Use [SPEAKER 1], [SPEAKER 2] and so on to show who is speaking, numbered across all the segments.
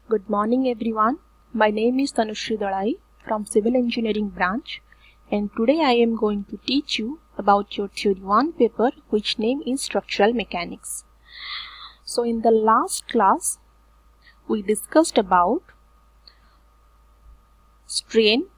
[SPEAKER 1] Good morning everyone. My name is Tanushri Dalai from Civil Engineering branch, and today I am going to teach you about your Theory 1 paper which name is Structural Mechanics. So in the last class we discussed about strain,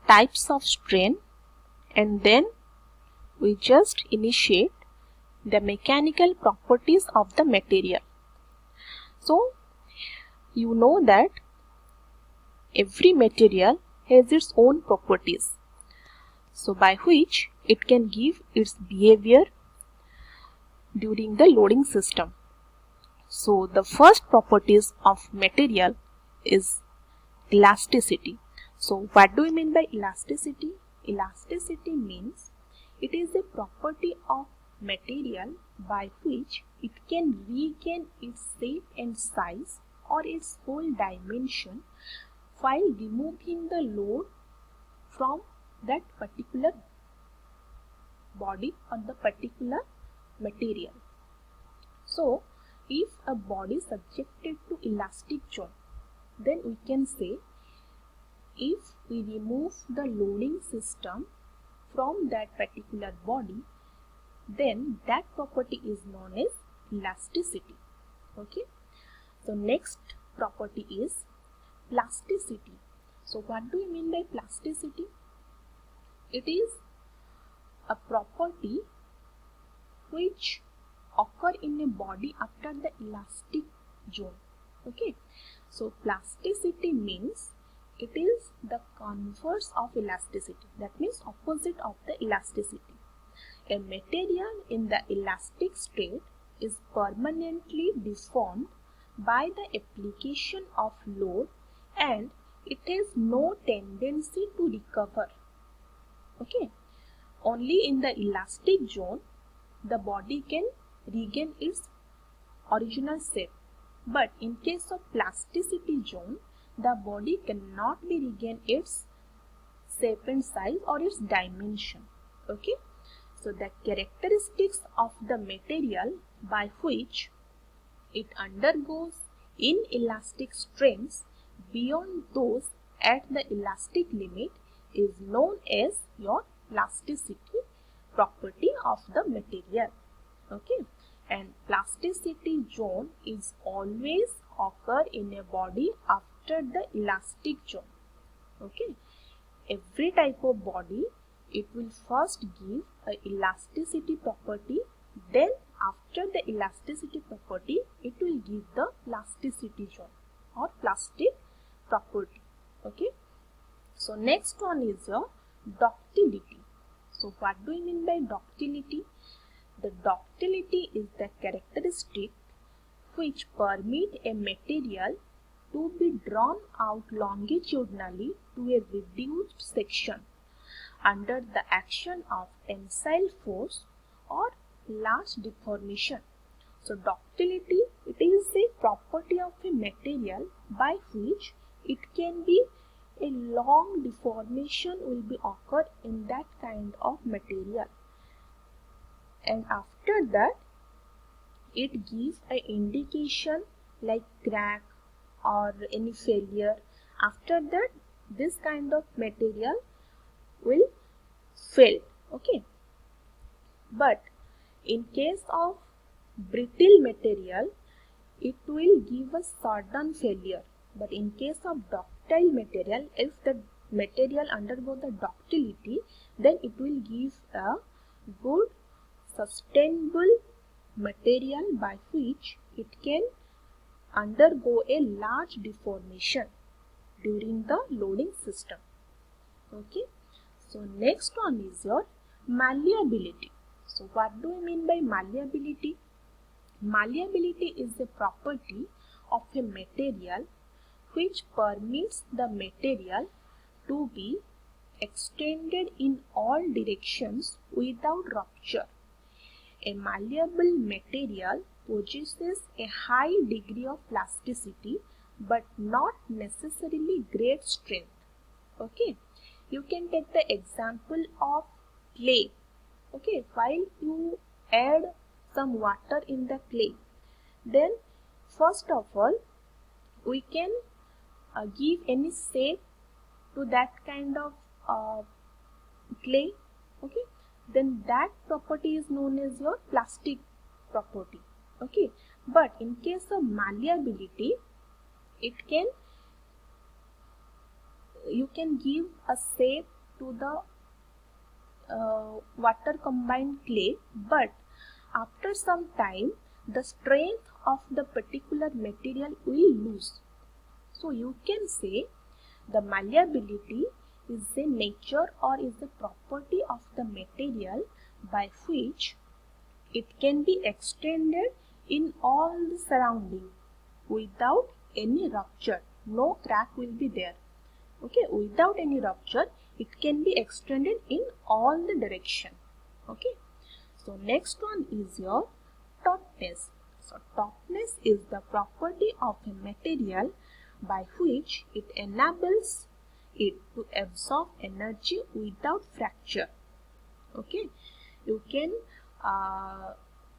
[SPEAKER 1] types of strain, and then we just initiate the mechanical properties of the material. So you know that every material has its own properties, so by which it can give its behavior during the loading system. So the first properties of material is elasticity. So what do we mean by elasticity? Elasticity means it is a property of material by which it can regain its shape and size or its whole dimension while removing the load from that particular body or the particular material. So if a body is subjected to elastic zone, then we can say if we remove the loading system from that particular body, then that property is known as elasticity. Okay. So next property is plasticity. So what do we mean by plasticity? It is a property which occur in a body after the elastic zone. Okay. So plasticity means it is the converse of elasticity. That means opposite of the elasticity. A material in the elastic state is permanently deformed by the application of load and it has no tendency to recover. Okay. Only in the elastic zone the body can regain its original shape. But in case of plasticity zone, the body cannot be regain its shape and size or its dimension. Okay. So the characteristics of the material by which it undergoes inelastic strains beyond those at the elastic limit is known as your plasticity property of the material. Okay. And plasticity zone is always occur in a body after the elastic zone. Okay. Every type of body, it will first give a elasticity property, then after the elasticity property it will give the plasticity zone or plastic property. Okay. So next one is your ductility. So what do we mean by ductility? The ductility is the characteristic which permit a material to be drawn out longitudinally to a reduced section under the action of tensile force or large deformation. So ductility, it is a property of a material by which it can be a long deformation will be occurred in that kind of material, and after that it gives an indication like crack or any failure. After that this kind of material will fail. Okay. But in case of brittle material it will give a sudden failure. But in case of ductile material, if the material undergo the ductility, then it will give a good sustainable material by which it can undergo a large deformation during the loading system. Okay. So next one is your malleability. So what do we mean by malleability? Malleability is a property of a material which permits the material to be extended in all directions without rupture. A malleable material possesses a high degree of plasticity but not necessarily great strength. Okay. You can take the example of clay. Okay. While you add some water in the clay, then first of all we can give any shape to that kind of clay, okay, then that property is known as your plastic property, okay. But in case of malleability, you can give a shape to the water combined clay, but after some time the strength of the particular material will lose. So you can say the malleability is a nature or is a property of the material by which it can be extended in all the surrounding without any rupture. No crack will be there. Okay, without any rupture, it can be extended in all the direction. Okay, so next one is your tautness. So tautness is the property of a material by which it enables it to absorb energy without fracture. Okay, you can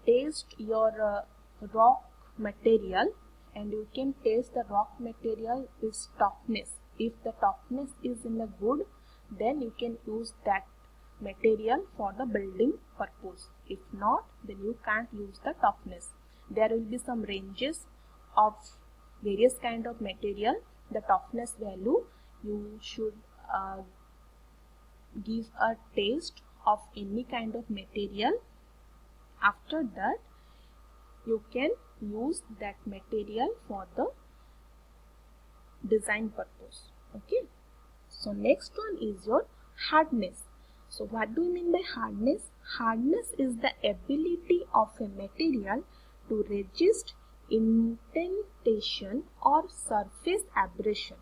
[SPEAKER 1] taste your rock material, and you can taste the rock material is toughness. If the toughness is in a good, then you can use that material for the building purpose. If not, then you can't use the toughness. There will be some ranges of various kind of material. The toughness value, you should give a taste of any kind of material. After that, you can use that material for the design purpose. Okay, so next one is your hardness. So what do you mean by hardness? Hardness is the ability of a material to resist indentation or surface abrasion.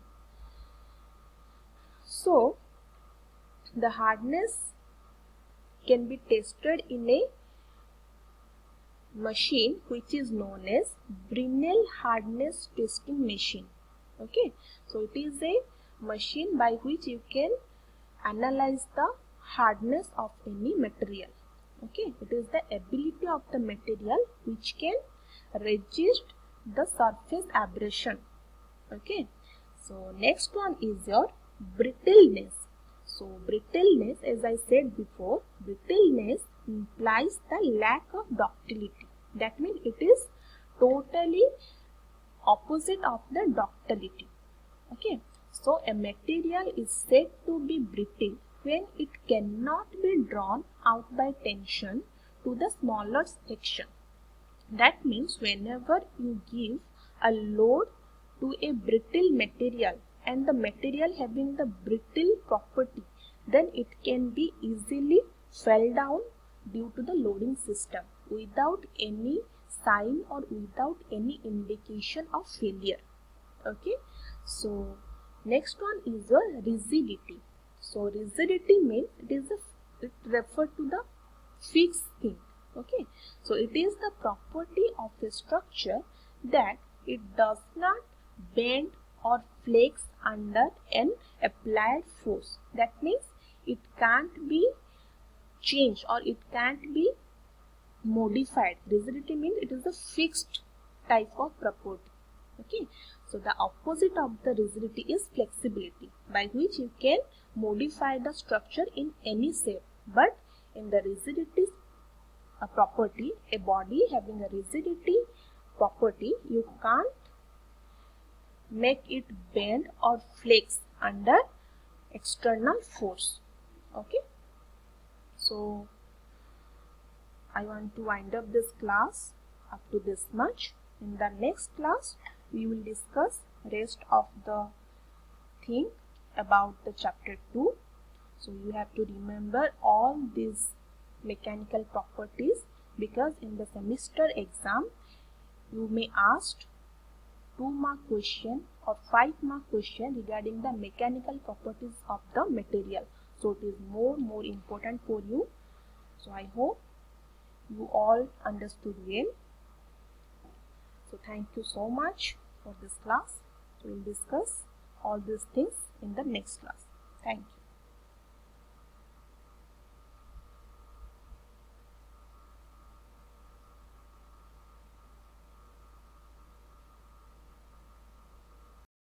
[SPEAKER 1] So the hardness can be tested in a machine which is known as Brinell hardness testing machine. Okay, so it is a machine by which you can analyze the hardness of any material. Okay, it is the ability of the material which can resist the surface abrasion. Okay, so next one is your brittleness. So brittleness, as I said before, brittleness implies the lack of ductility. That means it is totally opposite of the ductility. Okay, so a material is said to be brittle when it cannot be drawn out by tension to the smaller section. That means whenever you give a load to a brittle material and the material having the brittle property, then it can be easily fell down due to the loading system without any sign or without any indication of failure. Okay, so next one is your rigidity. So rigidity means it refers to the fixed thing. Okay, so it is the property of a structure that it does not bend or flex under an applied force. That means it can't be changed or it can't be modified. Rigidity means it is a fixed type of property. Okay, so the opposite of the rigidity is flexibility, by which you can modify the structure in any shape. But in the rigidity property, a body having a rigidity property, you can't make it bend or flex under external force. Okay, so I want to wind up this class up to this much. In the next class, we will discuss rest of the thing about the chapter 2. So you have to remember all these mechanical properties, because in the semester exam you may ask 2-mark question or 5-mark question regarding the mechanical properties of the material. So it is more important for you. So I hope you all understood well. So thank you so much for this class. We will discuss all these things in the next class. Thank you.